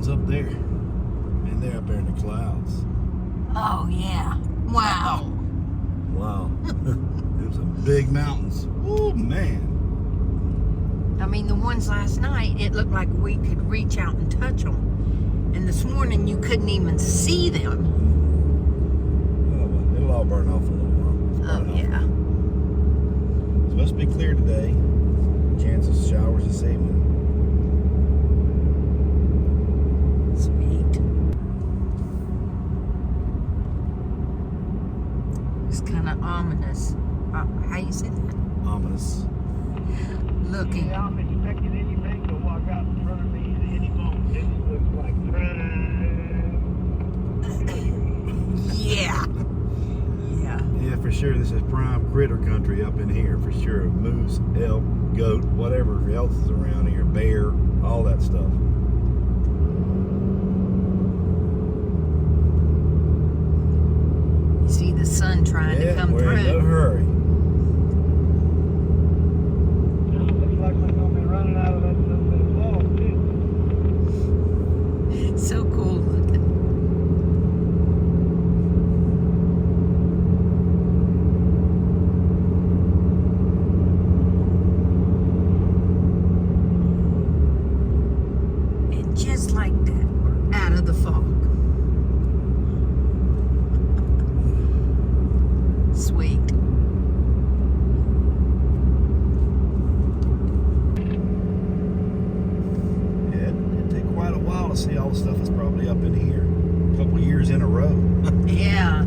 mountains up there. And they're up there in the clouds. Oh, yeah. Wow. Wow. There's some big mountains. Oh, man. I mean, the ones last night, it looked like we could reach out and touch them. And this morning, you couldn't even see them. Oh, well, it'll all burn off in a little while. Oh, yeah. It's supposed to be clear today. Chance of showers this evening. Sweet. It's kind of ominous. How you say that? Ominous. Looking. Yeah, I'm expecting anything to walk out in front of me at any moment. This looks like Yeah. Yeah. Yeah, for sure. This is prime critter country up in here. For sure. Moose, elk, goat, whatever else is around here. Bear, all that stuff. You see the sun trying to come we're through. in no hurry. looks like we're going to be running out of that log, too. So cool looking. And just like that, we're out of the fog. Sweet. Yeah, it'd take quite a while to see all the stuff that's probably up in here. A couple of years in a row. Yeah.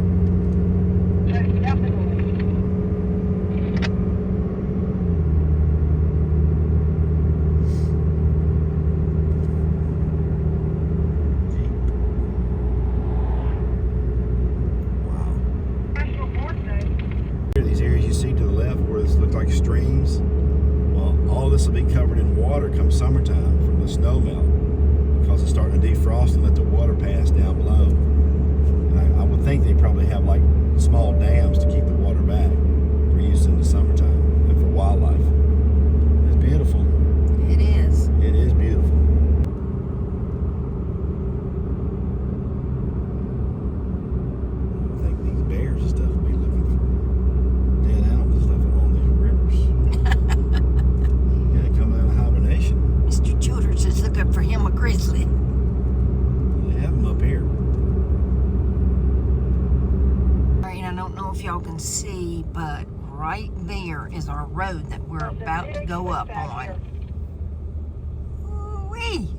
Wow. National Park Day. These areas you see to the left where this look like streams, well, all this will be covered in water come summertime from the snow melt because it's starting to defrost and let the water pass down below. And I would think they probably have like small dams to keep the water back for use in the summertime and for wildlife. It's beautiful. It is. It is beautiful. I think these bears and stuff will be looking for dead animals and stuff along these rivers. Yeah, they come out of hibernation. Mr. Childers is looking for him a grizzly. They have them up here. All right, I don't know if y'all can see, but right there is our road that we're about to go up on. Ooh-wee.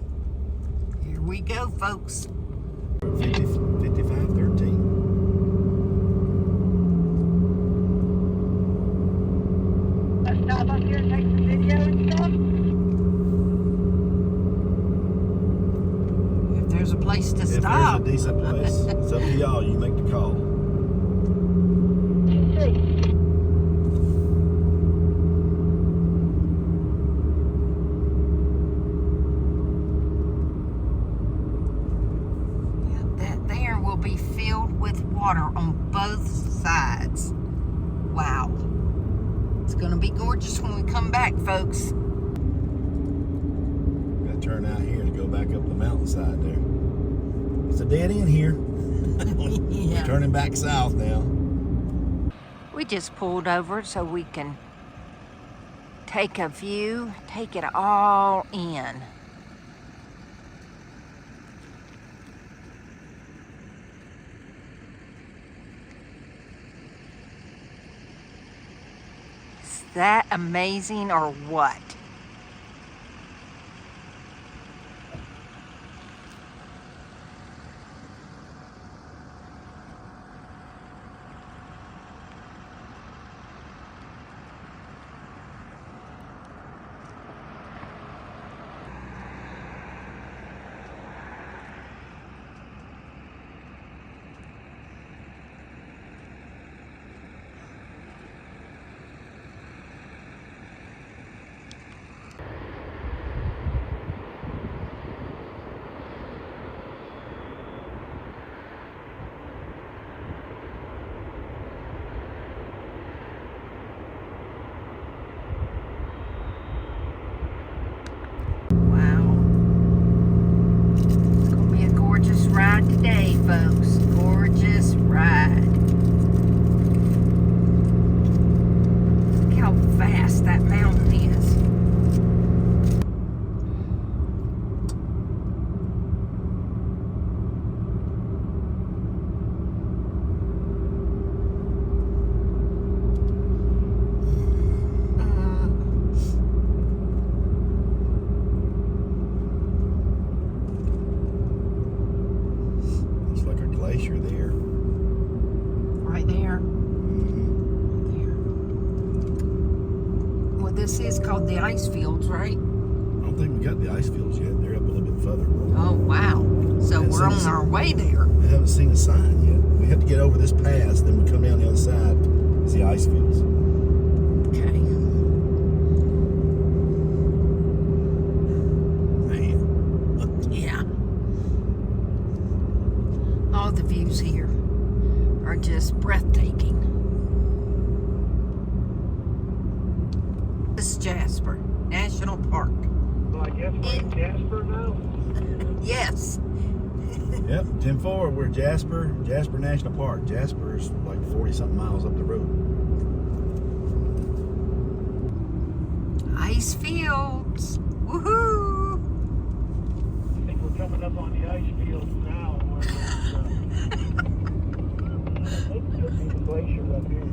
Here we go, folks. 5513. Let's stop up here and take some video and stuff. If there's a place to If stop. there's a decent place, it's up to y'all. You make the call. Yeah, that there will be filled with water on both sides. Wow. It's going to be gorgeous when we come back, folks. We gotta turn out here to go back up the mountainside there. It's a dead end here. Yeah. We're turning back south now. We just pulled over so we can take a view, take it all in. Is that amazing or what? folks. Gorgeous ride. Look how vast that mountain is. Looks like a glacier there. Right there. Mhm. There. Well, this is called the ice fields, right? I don't think we got the ice fields yet. They're up a little bit further. Oh, wow. So Yes, we're on it's- our way there. I haven't seen a sign yet. We have to get over this pass, then we come down the other side. It's the ice fields. Okay. Man. Yeah. All the views here are just breathtaking. This is Jasper National Park. So I guess we're in Jasper now. Yes. Yep, 10-4, we're Jasper National Park. Jasper's like 40-something miles up the road. Ice fields. Woohoo! I think we're coming up on the ice field now. Where I think there'll be the glacier up here.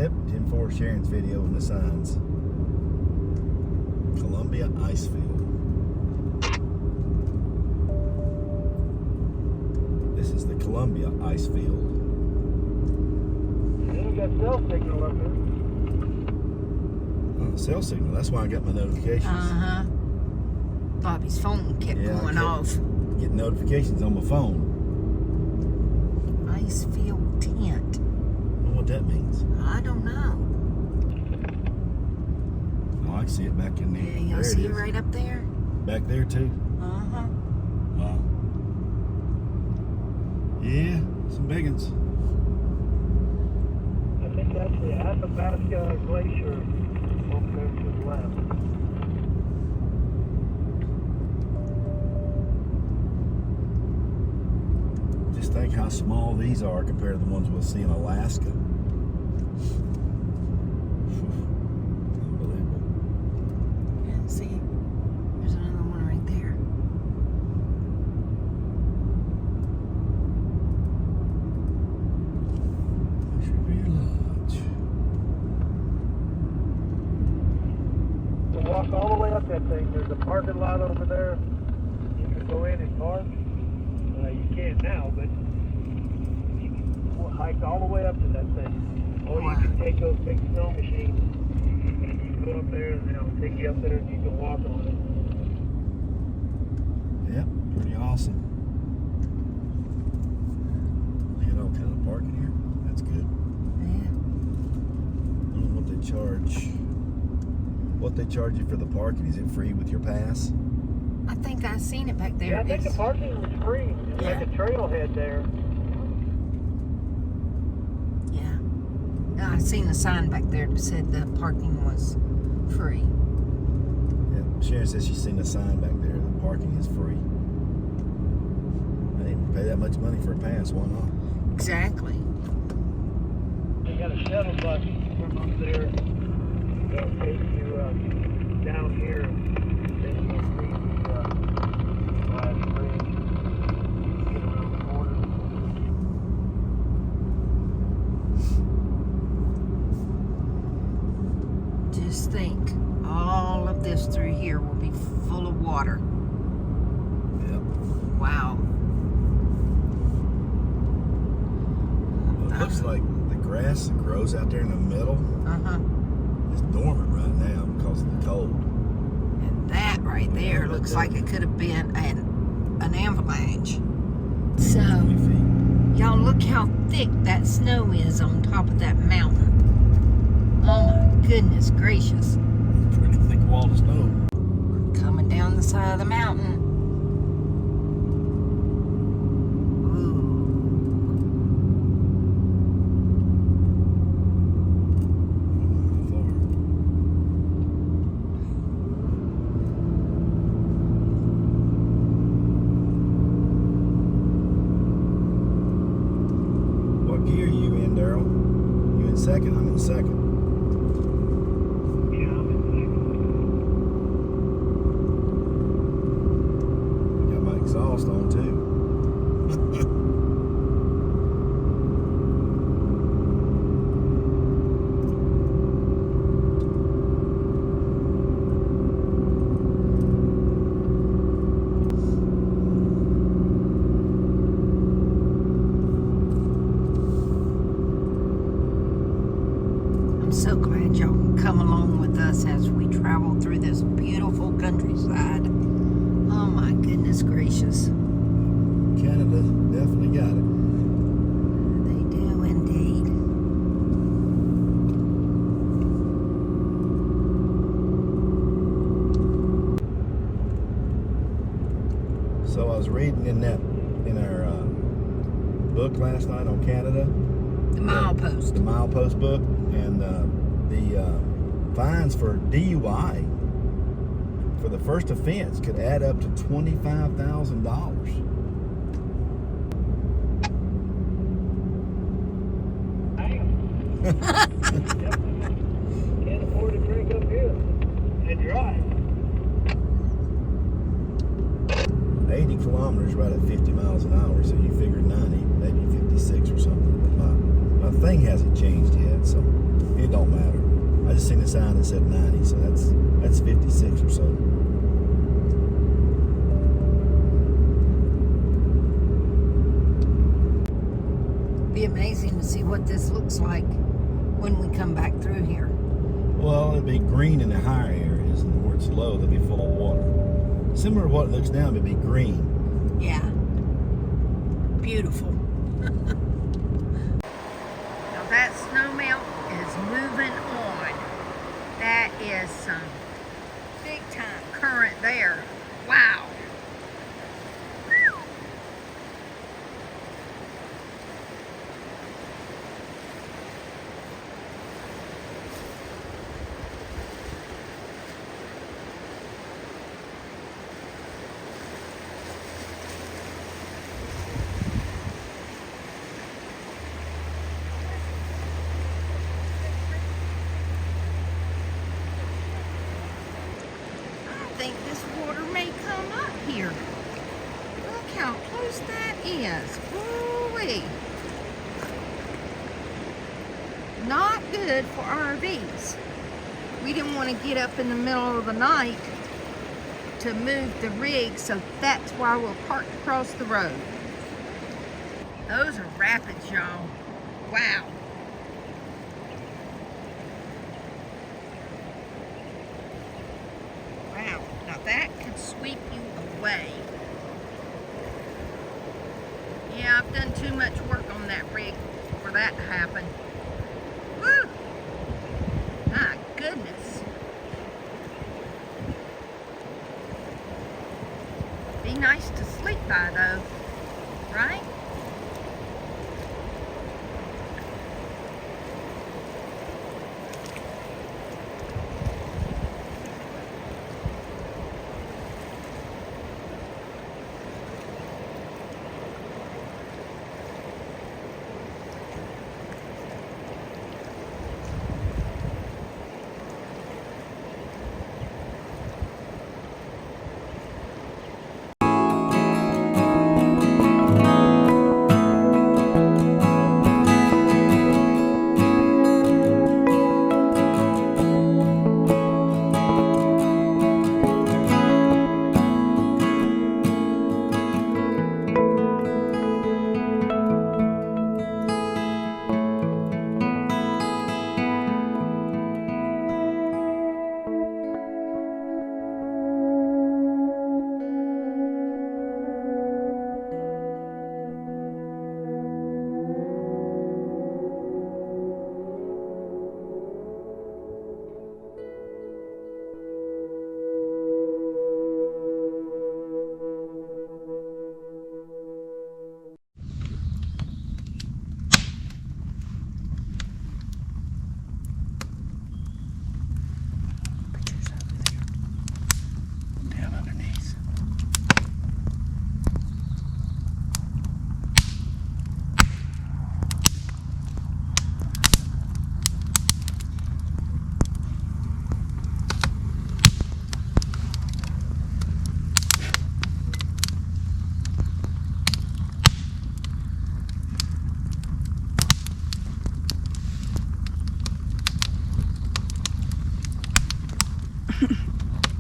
Yep, 10-4 Sharon's video and the signs. Columbia Ice Field. This is the Columbia Ice Field. Then we got cell signal up here. Oh, cell signal. That's why I got my notifications. Uh-huh. Bobby's phone kept Yeah, I going kept- off. Get notifications on my phone. Ice field tent. I don't know what that means. I don't know. Oh, I can see it back in there. Yeah, y'all There see it it is. right up there? Back there too. Uh-huh. Wow. Yeah, some big ones. I think that's the Athabasca Glacier over there to the left. Just think how small these are compared to the ones we'll see in Alaska. Unbelievable. Yeah, see? There's another one right there. Should be large. So walk all the way up that thing. There's a parking lot over there. You can go in and park. You can't now, but you can hike all the way up to that thing. Or you can take those big snow machines and you can go up there and they'll take you up there and you can walk on it. Yep, pretty awesome. They got all kind of parking here. That's good. Yeah. I don't know what they charge. What they charge you for the parking? Is it free with your pass? I think I seen it back there. Yeah, I think the It's- parking was free. There's like a trailhead there. Yeah. I seen the sign back there that said the parking was free. Yeah, Sharon says she's seen a sign back there. The parking is free. I didn't pay that much money for a pass. Why not? Exactly. They got a shuttle bus from up there. They'll take you down here. Then you'll see the last bridge. Get around the corner. Just think, all of this through here will be full of water. Yep. Wow. Well, it looks like the grass that grows out there in the middle Uh-huh. is dormant right now because of the cold. And that right there looks like it could have been an avalanche. So, 20 feet. y'all look how thick that snow is on top of that mountain. Oh my goodness gracious. Pretty thick wall of snow. We're coming down the side of the mountain. second. I'm in second. Yeah, I'm in Got my exhaust on too. I'm so glad y'all can come along with us as we travel through this beautiful countryside. Oh my goodness gracious. Canada definitely got it. They do indeed. So I was reading in our book last night on Canada, The milepost. the milepost book, and the fines for DUI for the first offense could add up to $25,000. Can't afford to drink up here and drive. 80 kilometers right at 50 miles an hour, so you figure 90, maybe 56 or something. But my thing hasn't changed yet, so it don't matter. I just seen the sign that said 90, so that's 56 or so. Be amazing to see what this looks like when we come back through here. Well, it'd be green in the higher areas, and where it's low, they'll be full of water. Similar to what it looks now, it'd be green. Yeah. Beautiful. Now that snowmelt is moving on. That is some big time current there. Wow. I think this water may come up here. Look how close that is. Ooh-wee. Not good for RVs. We didn't want to get up in the middle of the night to move the rig, so that's why we're parked across the road. Those are rapids, y'all. Wow. Wow, now that could sweep you away. Yeah, I've done too much work on that rig for that to happen. Woo! My goodness. Be nice to sleep by though.